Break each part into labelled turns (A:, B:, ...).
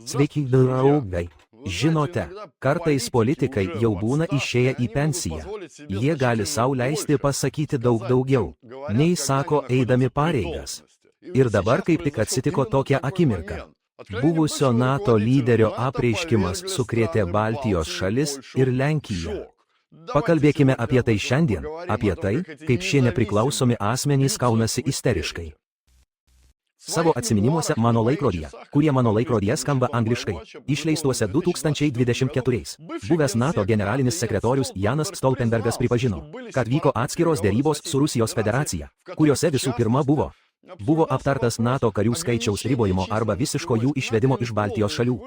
A: Sveiki, draugai. Žinote, kartais politikai jau būna išėję į pensiją. Jie gali sau leisti pasakyti daug daugiau, nei sako eidami pareigas. Ir dabar kaip tik atsitiko tokia akimirka. Buvusio NATO lyderio apreiškimas sukrėtė Baltijos šalis ir Lenkiją. Pakalbėkime apie tai šiandien, apie tai, kaip šie nepriklausomi asmenys kaunasi isteriškai. Savo atsiminimuose mano laikrodyje, kurie mano laikrodyje skamba angliškai, išleistuose 2024, buvęs NATO generalinis sekretorius Janas Stoltenbergas pripažino, kad vyko atskiros derybos su Rusijos federacija, kuriuose visų pirma buvo aptartas NATO karių skaičiaus ribojimo arba visiško jų išvedimo iš Baltijos šalių,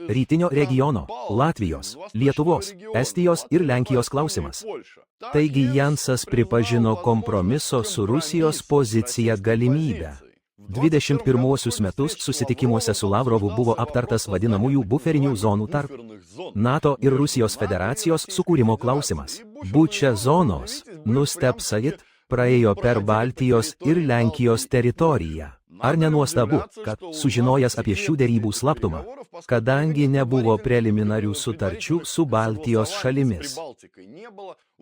A: rytinio regiono, Latvijos, Lietuvos, Estijos ir Lenkijos klausimas. Taigi Jansas pripažino kompromiso su Rusijos pozicija galimybę. 21 metus susitikimuose su Lavrovu buvo aptartas vadinamųjų buferinių zonų tarp NATO ir Rusijos federacijos sukūrimo klausimas. Bučia zonos, nustebsait, praėjo per Baltijos ir Lenkijos teritoriją. Ar nenuostabu, kad sužinojęs apie šių derybų slaptumą, kadangi nebuvo preliminarių sutarčių su Baltijos šalimis.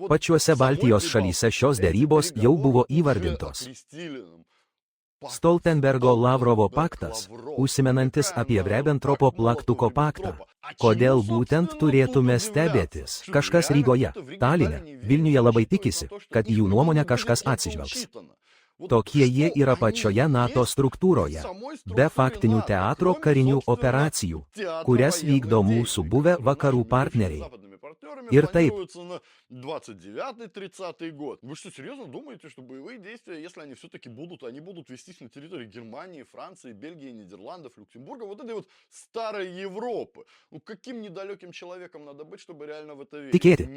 A: Pačiuose Baltijos šalyse šios derybos jau buvo įvardintos. Stoltenbergo Lavrovo paktas, užsimenantis apie Ribbentropo plaktuko paktą. Kodėl būtent turėtume stebėtis? Kažkas Rygoje, Taline, Vilniuje labai tikisi, kad jų nuomonę kažkas atsižvelgs. Tokie jie yra pačioje NATO struktūroje, be faktinių teatro karinių operacijų, kurias vykdo mūsų buvę vakarų partneriai. Ir taip.
B: 29-30 год. Вы что, серьезно думаете, что боевые действия, если они все-таки будут, они будут вестись на территории Германии, Франции, Бельгии, Нидерландов, Люксембурга, вот этой вот старой Европы? Ну, каким недалеким человеком надо быть, чтобы реально в это верить?
A: Tikėti,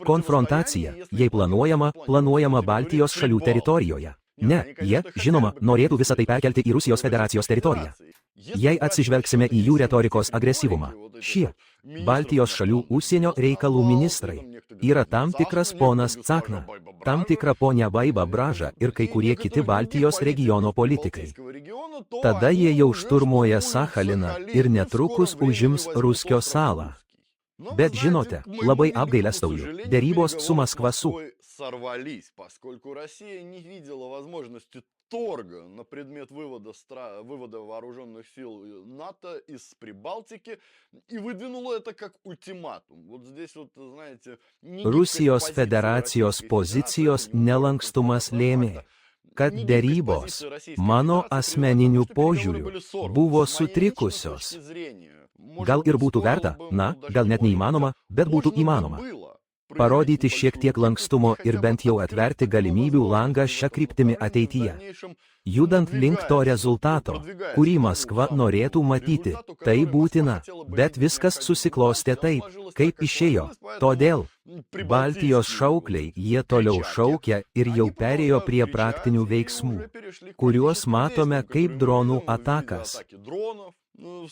A: konfrontacija, jei planuojama Baltijos šalių teritorijoje. Ne, jie, žinoma, norėtų visą tai perkelti į Rusijos federacijos teritoriją. Jei atsižvelgsime į jų retorikos agresyvumą, šie Baltijos šalių užsienio reikalų ministrai yra tam tikras ponas Cakna, tam tikra ponia Baiba Braža ir kai kurie kiti Baltijos regiono politikai. Tada jie jau šturmuoja Sachaliną ir netrukus užims Ruskio salą. Bet žinote, labai apgailestauju, derybos su Maskva
B: сорвались, поскольку Россия не видела возможности торга на предмет вывода вооруженных сил НАТО из Прибалтики и выдвинула это как ультиматум. Вот здесь вот, знаете,
A: Rusijos federacijos pozicijos nelankstumas lėmė, kad derybos, mano asmeniniu požiūriu, buvo sutrikusios. Gal ir būtų verta, gal net neįmanoma, bet būtų įmanoma. Parodyti šiek tiek lankstumo ir bent jau atverti galimybių langą šią kryptimį ateityje. Judant link to rezultato, kurį Maskva norėtų matyti, tai būtina, bet viskas susiklostė taip, kaip išėjo. Todėl Baltijos šaukliai jie toliau šaukia ir jau perėjo prie praktinių veiksmų, kuriuos matome kaip dronų atakas.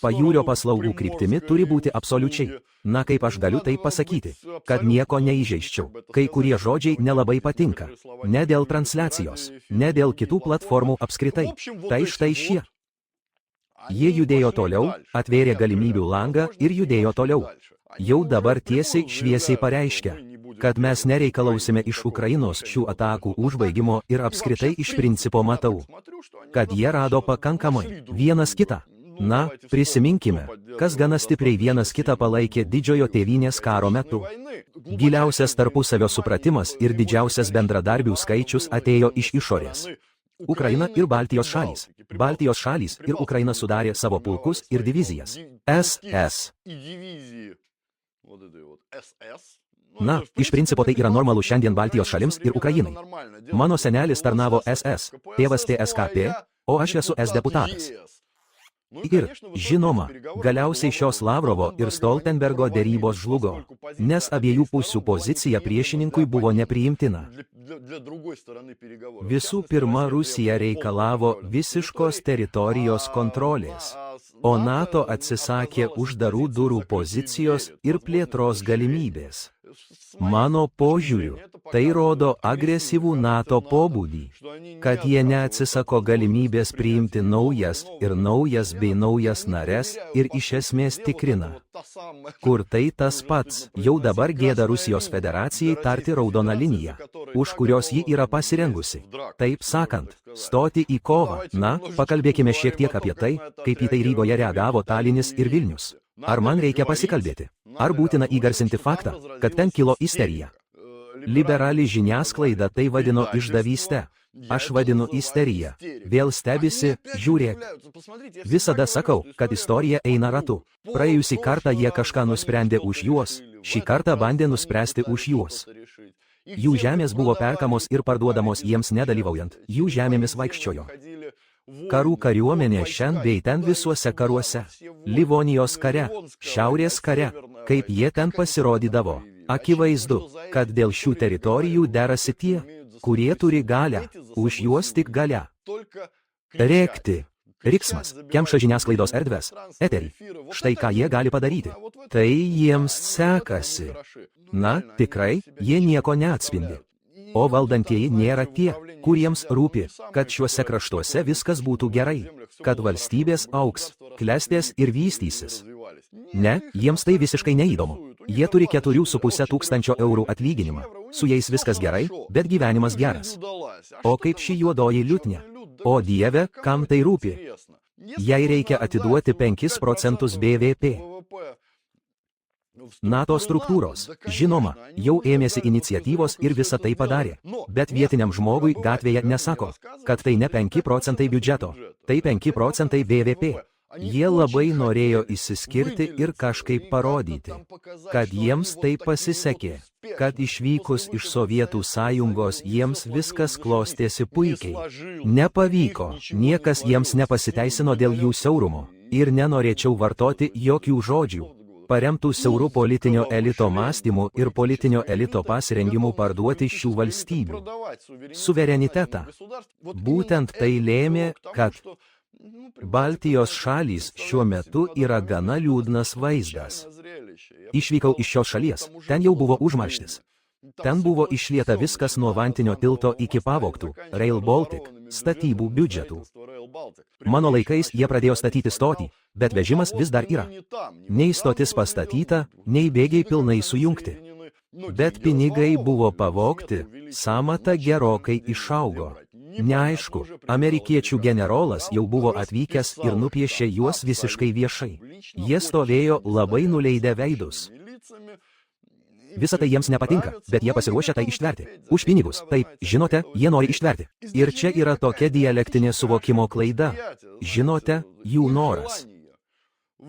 A: Pajūrio paslaugų kryptimi turi būti absoliučiai. Kaip aš galiu tai pasakyti, kad nieko neįžeisčiau. Kai kurie žodžiai nelabai patinka. Ne dėl transliacijos, ne dėl kitų platformų apskritai. Tai štai šie. Jie judėjo toliau, atvėrė galimybių langą ir judėjo toliau. Jau dabar tiesiai šviesiai pareiškia, kad mes nereikalausime iš Ukrainos šių atakų užbaigimo ir apskritai iš principo matau, kad jie rado pakankamai vienas kitą. Prisiminkime, kas gana stipriai vienas kitą palaikė didžiojo tėvynės karo metu. Giliausias tarpusavio supratimas ir didžiausias bendradarbių skaičius atėjo iš išorės. Ukraina ir Baltijos šalys. Baltijos šalys ir Ukraina sudarė savo pulkus ir divizijas. SS. Iš principo tai yra normalu šiandien Baltijos šalims ir Ukrainai. Mano senelis tarnavo SS, tėvas TSKP, o aš esu S deputatas. Ir, žinoma, galiausiai šios Lavrovo ir Stoltenbergo derybos žlugo, nes abiejų pusių pozicija priešininkui buvo nepriimtina. Visų pirma, Rusija reikalavo visiškos teritorijos kontrolės, o NATO atsisakė uždarų durų pozicijos ir plėtros galimybės. Mano požiūriu, Tai rodo agresyvų NATO pobūdį, kad jie neatsisako galimybės priimti naujas bei naujas nares ir iš esmės tikrina, kur tai tas pats. Jau dabar gėda Rusijos federacijai tarti raudoną liniją, už kurios ji yra pasirengusi. Taip sakant, stoti į kovą. Na, pakalbėkime šiek tiek apie tai, kaip į tai Rygoje reagavo Talinas ir Vilnius. Ar man reikia pasikalbėti? Ar būtina įgarsinti faktą, kad ten kilo isterija? Liberali žiniasklaida tai vadino išdavyste. Aš vadinu isteriją. Vėl stebisi, žiūrėk. Visada sakau, kad istorija eina ratu. Praėjusį kartą jie kažką nusprendė už juos, šį kartą bandė nuspręsti už juos. Jų žemės buvo perkamos ir parduodamos jiems nedalyvaujant, jų žemėmis vaikščiojo. Karų kariuomenė šiandien bei ten visuose karuose. Livonijos kare, Šiaurės kare, kaip jie ten pasirodydavo. Akivaizdu, kad dėl šių teritorijų derasi tie, kurie turi galią, už juos tik galia. Rėkti. Riksmas, kemša žiniasklaidos erdves, eterį. Štai ką jie gali padaryti. Tai jiems sekasi. Na, tikrai, jie nieko neatspindi. O valdantieji nėra tie, kuriems rūpi, kad šiuose kraštuose viskas būtų gerai, kad valstybės augs, klestės ir vystysis. Ne, jiems tai visiškai neįdomu. Jie turi 4,5 tūkstančio eurų atlyginimą. Su jais viskas gerai, bet gyvenimas geras. O kaip ši juodoji liutnia? O Dieve, kam tai rūpi? Jai reikia atiduoti 5 procentus BVP. NATO struktūros, žinoma, jau ėmėsi iniciatyvos ir visą tai padarė. Bet vietiniam žmogui gatvėje nesako, kad tai ne 5 procentai biudžeto, tai 5 procentai BVP. Jie labai norėjo išsiskirti ir kažkaip parodyti, kad jiems tai pasisekė, kad išvykus iš Sovietų sąjungos jiems viskas klostėsi puikiai. Nepavyko, niekas jiems nepasiteisino dėl jų siaurumo. Ir nenorėčiau vartoti jokių žodžių, paremtų siaurų politinio elito mąstymų ir politinio elito pasirengimų parduoti šių valstybių suverenitetą. Būtent tai lėmė, kad Baltijos šalys šiuo metu yra gana liūdnas vaizdas. Išvykau iš šios šalies, ten jau buvo užmarštis. Ten buvo išlieta viskas nuo vantinio tilto iki pavogtų Rail Baltic statybų biudžetų. Mano laikais jie pradėjo statyti stotį, bet vežimas vis dar yra. Nei stotis pastatyta, nei bėgiai pilnai sujungti. Bet pinigai buvo pavogti, sąmata gerokai išaugo. Neaišku, amerikiečių generolas jau buvo atvykęs ir nupiešė juos visiškai viešai. Jie stovėjo labai nuleidę veidus. Visa tai jiems nepatinka, bet jie pasiruošę tai ištverti. Už pinigus, taip, žinote, jie nori ištverti. Ir čia yra tokia dialektinė suvokimo klaida. Žinote, jų noras.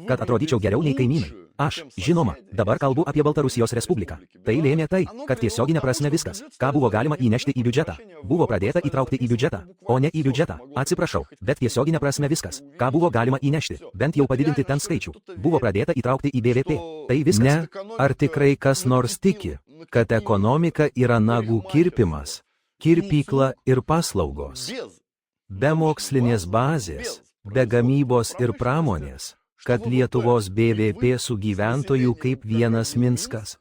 A: Kad atrodyčiau geriau nei kaimynai. Aš, žinoma, dabar kalbu apie Baltarusijos Respubliką. Tai lėmė tai, kad tiesioginė prasme viskas, ką buvo galima įnešti į biudžetą, buvo pradėta įtraukti į biudžetą, o ne į biudžetą. Atsiprašau, bet tiesioginė prasme viskas, ką buvo galima įnešti, bent jau padidinti ten skaičių, buvo pradėta įtraukti į BVP. Tai viskas. Ne, ar tikrai kas nors tiki, kad ekonomika yra nagų kirpimas, kirpykla ir paslaugos? Be mokslinės bazės, be gamybos ir pramonės, kad Lietuvos BVP su gyventojų kaip vienas Minskas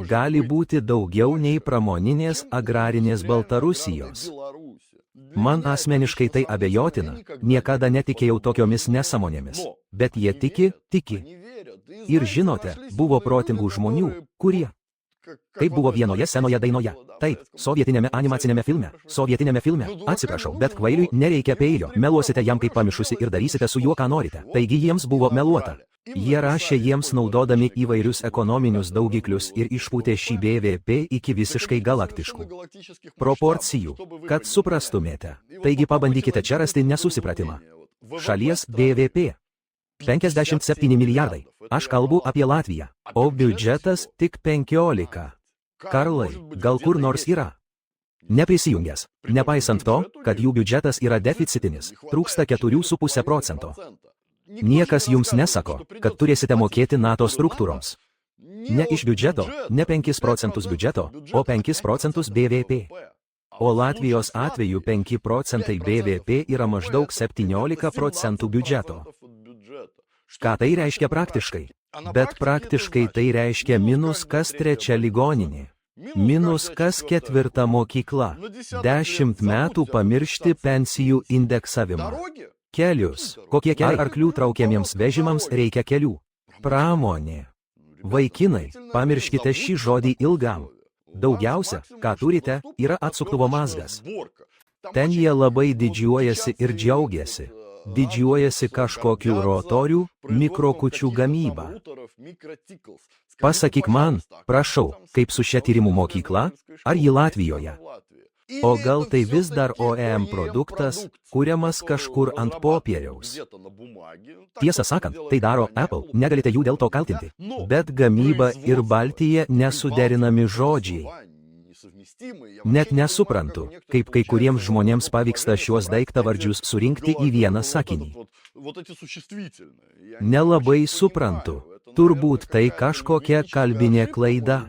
A: gali būti daugiau nei pramoninės agrarinės Baltarusijos. Man asmeniškai tai abejotina, niekada netikėjau tokiomis nesąmonėmis, bet jie tiki. Ir žinote, buvo protingų žmonių, kurie, kaip buvo vienoje senoje dainoje, taip, sovietinėme animacinėme filme, atsiprašau, bet kvailiui nereikia peilio, meluosite jam kaip pamišusi ir darysite su juo, ką norite. Taigi jiems buvo meluota. Jie rašė jiems naudodami įvairius ekonominius daugiklius ir išpūtė šį BVP iki visiškai galaktiškų proporcijų, kad suprastumėte. Taigi pabandykite čia rasti nesusipratimą. Šalies BVP 57 milijardai. Aš kalbu apie Latviją, o biudžetas tik 15. Karlai, gal kur nors yra neprisijungęs, nepaisant to, kad jų biudžetas yra deficitinis, trūksta 4,5 procento. Niekas jums nesako, kad turėsite mokėti NATO struktūroms. Ne iš biudžeto, ne 5 procentus biudžeto, o 5 procentus BVP. O Latvijos atveju 5 procentai BVP yra maždaug 17 procentų biudžeto. Ką tai reiškia praktiškai? Bet praktiškai tai reiškia minus kas trečia ligoninė. Minus kas ketvirta mokykla. 10 metų pamiršti pensijų indeksavimą. Kelius. Kokie keliai arklių traukiamiems vežimams reikia kelių? Pramonė. Vaikinai, pamirškite šį žodį ilgam. Daugiausia, ką turite, yra atsuktuvo mazgas. Ten jie labai didžiuojasi ir džiaugiasi. Didžiuojasi kažkokių rotorių, mikrokučių gamyba. Pasakyk man, prašau, kaip su šia tyrimų mokykla, ar ji Latvijoje? O gal tai vis dar OEM produktas, kuriamas kažkur ant popieriaus? Tiesą sakant, tai daro Apple, negalite jų dėl to kaltinti. Bet gamyba ir Baltija nesuderinami žodžiai. Net nesuprantu, kaip kai kuriems žmonėms pavyksta šiuos daiktavardžius surinkti į vieną sakinį. Nelabai suprantu. Turbūt tai kažkokia kalbinė klaida.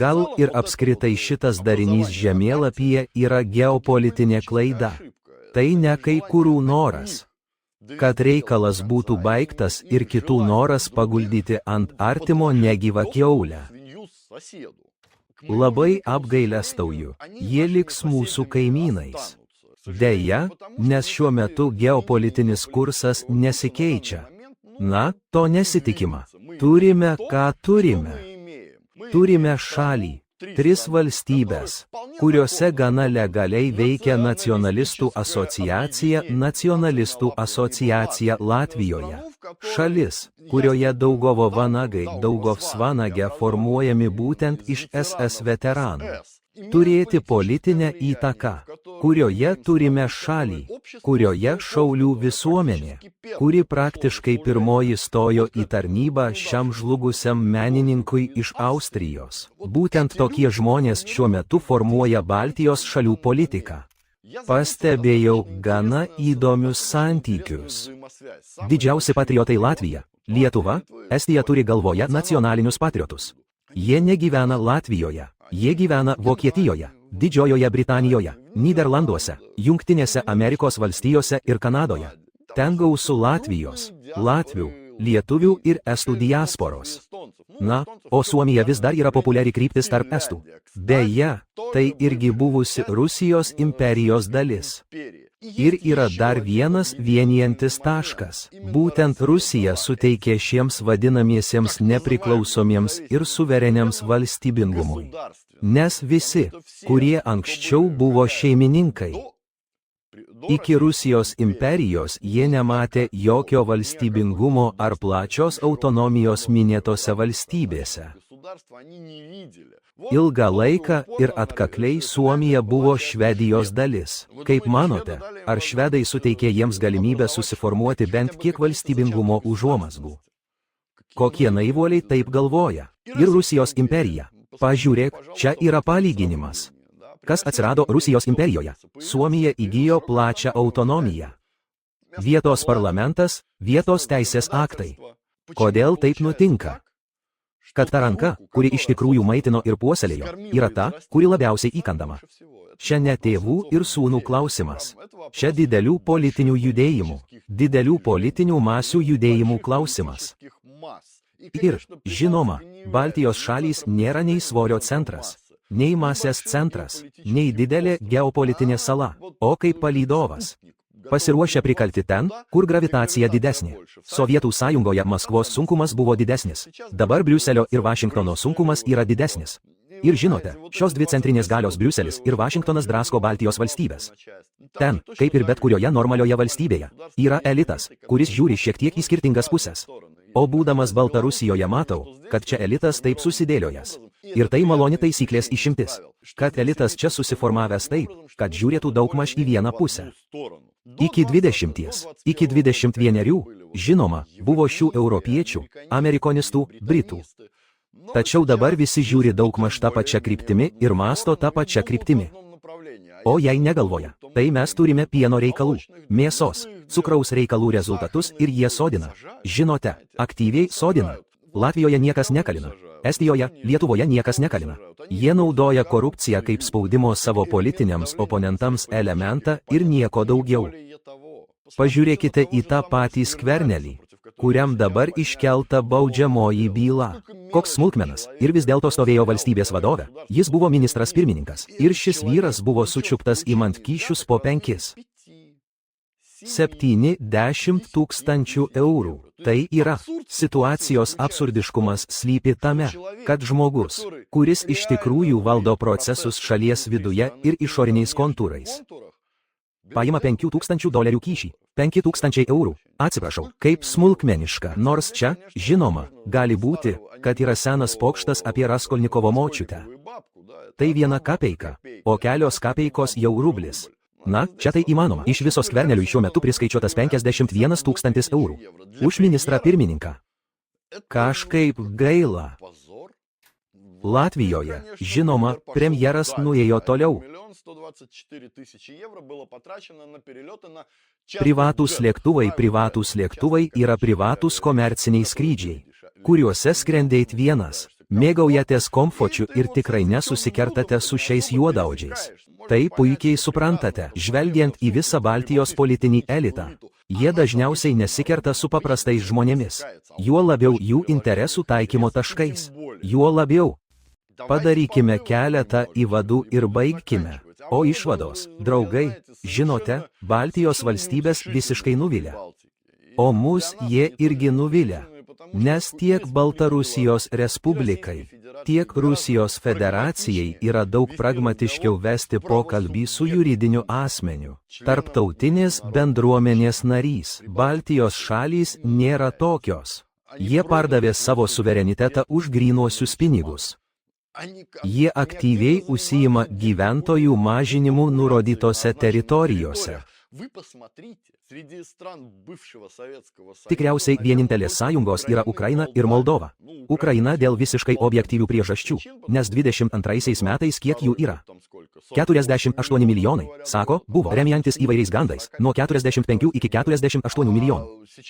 A: Gal ir apskritai šitas darinys žemėlapyje yra geopolitinė klaida. Tai ne kai kurių noras. Kad reikalas būtų baigtas ir kitų noras paguldyti ant artimo negyvą kiaulę. Labai apgailestauju, jie liks mūsų kaimynais. Deja, nes šiuo metu geopolitinis kursas nesikeičia. Na, to nesitikima. Turime, ką turime. Turime šalį, 3 valstybės, kuriuose gana legaliai veikia nacionalistų asociacija Latvijoje. Šalis, kurioje Daugovo vanagai Daugovsvanage formuojami būtent iš SS veteranų. Turėti politinę įtaką, kurioje turime šalį, kurioje šaulių visuomenė, kuri praktiškai pirmoji stojo į tarnybą šiam žlugusiam menininkui iš Austrijos. Būtent tokie žmonės šiuo metu formuoja Baltijos šalių politiką. Pastebėjau gana įdomius santykius. Didžiausi patriotai Latvija, Lietuva, Estija turi galvoje nacionalinius patriotus. Jie negyvena Latvijoje. Jie gyvena Vokietijoje, Didžiojoje Britanijoje, Nyderlanduose, Jungtinėse Amerikos valstijose ir Kanadoje. Ten gausu Latvijos, Latvių, Lietuvių ir Estų diasporos. Na, o Suomija vis dar yra populiari kryptis tarp Estų. Beje, tai irgi buvusi Rusijos imperijos dalis. Ir yra dar vienas vienijantis taškas. Būtent Rusija suteikė šiems vadinamiesiems nepriklausomiems ir suvereniams valstybingumui. Nes visi, kurie anksčiau buvo šeimininkai, iki Rusijos imperijos jie nematė jokio valstybingumo ar plačios autonomijos minėtose valstybėse. Ilgą laiką ir atkakliai Suomija buvo Švedijos dalis. Kaip manote, ar švedai suteikė jiems galimybę susiformuoti bent kiek valstybingumo užuomazgų? Kokie naivuoliai taip galvoja? Ir Rusijos imperija. Pažiūrėk, čia yra palyginimas. Kas atsirado Rusijos imperijoje? Suomija įgijo plačią autonomiją. Vietos parlamentas, vietos teisės aktai. Kodėl taip nutinka? Kad ta ranka, kuri iš tikrųjų maitino ir puoselėjo, yra ta, kuri labiausiai įkandama. Čia ne tėvų ir sūnų klausimas. Čia didelių politinių judėjimų, didelių politinių masių judėjimų klausimas. Ir, žinoma, Baltijos šalys nėra nei svorio centras, nei masės centras, nei didelė geopolitinė sala, o kaip palydovas. Pasiruošę prikalti ten, kur gravitacija didesnė. Sovietų sąjungoje Maskvos sunkumas buvo didesnis. Dabar Briuselio ir Vašingtono sunkumas yra didesnis. Ir žinote, šios dvi centrinės galios Briuselis ir Vašingtonas drasko Baltijos valstybės. Ten, kaip ir bet kurioje normalioje valstybėje, yra elitas, kuris žiūri šiek tiek į skirtingas pusės. O būdamas Baltarusijoje matau, kad čia elitas taip susidėliojęs. Ir tai maloni taisyklės išimtis, kad elitas čia susiformavęs taip, kad žiūrėtų daugmaž į vieną pusę. Iki 21, žinoma, buvo šių europiečių, amerikonistų, britų. Tačiau dabar visi žiūri daugmaž tą pačią kryptimi ir mąsto tą pačią kryptimi. O jei negalvoja, tai mes turime pieno reikalų, mėsos, cukraus reikalų rezultatus ir jie sodina. Žinote, aktyviai sodina. Latvijoje niekas nekalina. Estijoje, Lietuvoje niekas nekalina. Jie naudoja korupciją kaip spaudimo savo politiniams oponentams elementą ir nieko daugiau. Pažiūrėkite į tą patį Skvernelį, kuriam dabar iškelta baudžiamoji byla. koks smulkmenas, ir vis dėlto stovėjo valstybės vadove. Jis buvo ministras pirmininkas, ir šis vyras buvo sučiuptas imant kyšius po 5–70 tūkstančių eurų. Tai yra, situacijos absurdiškumas slypi tame, kad žmogus, kuris iš tikrųjų valdo procesus šalies viduje ir išoriniais kontūrais, paima $5,000 kyšį, 5,000 eurų. Atsiprašau, kaip smulkmeniška, nors čia, žinoma, gali būti, kad yra senas pokštas apie Raskolnikovo močiutę. Tai 1 kapeika, o kelios kapeikos jau rublis. Na, čia tai įmanoma. Iš viso Skverneliui šiuo metu priskaičiuotas 51 000 eurų. Už ministrą pirmininką. Kažkaip gaila. Latvijoje, žinoma, premjeras nuėjo toliau. Privatūs lėktuvai yra privatūs komerciniai skrydžiai, kuriuose skrendėjt vienas, mėgaujatės komforčiu ir tikrai nesusikertate su šiais juodaodžiais. Tai puikiai suprantate, žvelgiant į visą Baltijos politinį elitą. Jie dažniausiai nesikerta su paprastais žmonėmis, juo labiau jų interesų taikymo taškais, juo labiau. Padarykime keletą įvadų ir baigkime. O išvados, draugai, žinote, Baltijos valstybės visiškai nuvilia. O mus jie irgi nuvilia. Nes tiek Baltarusijos Respublikai, tiek Rusijos federacijai yra daug pragmatiškiau vesti pokalbį su juridiniu asmeniu. Tarptautinės bendruomenės narys. Baltijos šalys nėra tokios. Jie pardavė savo suverenitetą už grynuosius pinigus. Jie aktyviai užsiima gyventojų mažinimu nurodytose teritorijose. Tikriausiai vienintelės sąjungos yra Ukraina ir Moldova. Ukraina dėl visiškai objektyvių priežasčių, nes 22 metais kiek jų yra? 48 milijonai, sako, buvo, remiantis įvairiais gandais, nuo 45 iki 48 milijonų.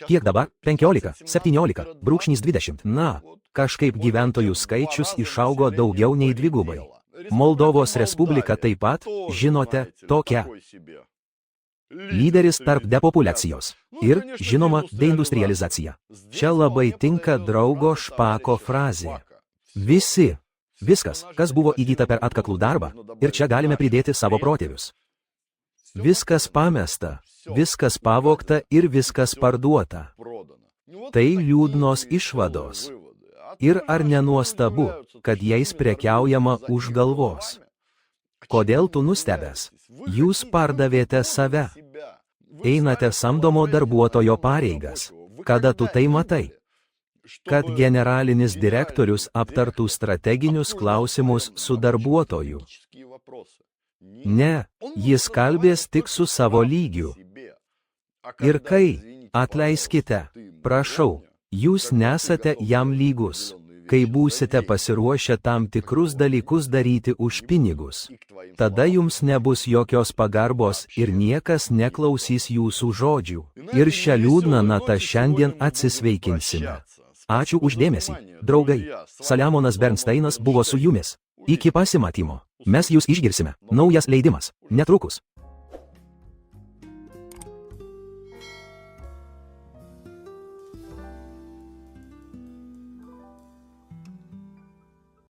A: Kiek dabar? 15, 17, brūkšnys 20. Na, kažkaip gyventojų skaičius išaugo daugiau nei dvigubai. Moldovos Respublika taip pat, žinote, tokia. Lyderis tarp depopulacijos. Ir, žinoma, deindustrializacija. Čia labai tinka draugo Špako frazė. Visi. Viskas, kas buvo įgyta per atkaklų darbą, ir čia galime pridėti savo protėvius. Viskas pamesta, viskas pavogta ir viskas parduota. Tai liūdnos išvados. Ir ar nenuostabu, kad jais prekiaujama už galvos? Kodėl tu nustebęs? Jūs pardavėte save. Einate samdomo darbuotojo pareigas. Kada tu tai matai? Kad generalinis direktorius aptartų strateginius klausimus su darbuotoju. Ne, jis kalbės tik su savo lygiu. Ir kai, atleiskite, prašau, jūs nesate jam lygus, kai būsite pasiruošę tam tikrus dalykus daryti už pinigus. Tada jums nebus jokios pagarbos ir niekas neklausys jūsų žodžių. Ir šią liūdną natą šiandien atsisveikinsime. Ačiū už dėmesį, draugai. Saliamonas Bernsteinas buvo su jumis. Iki pasimatymo. Mes jūs išgirsime. Naujas leidimas. Netrukus.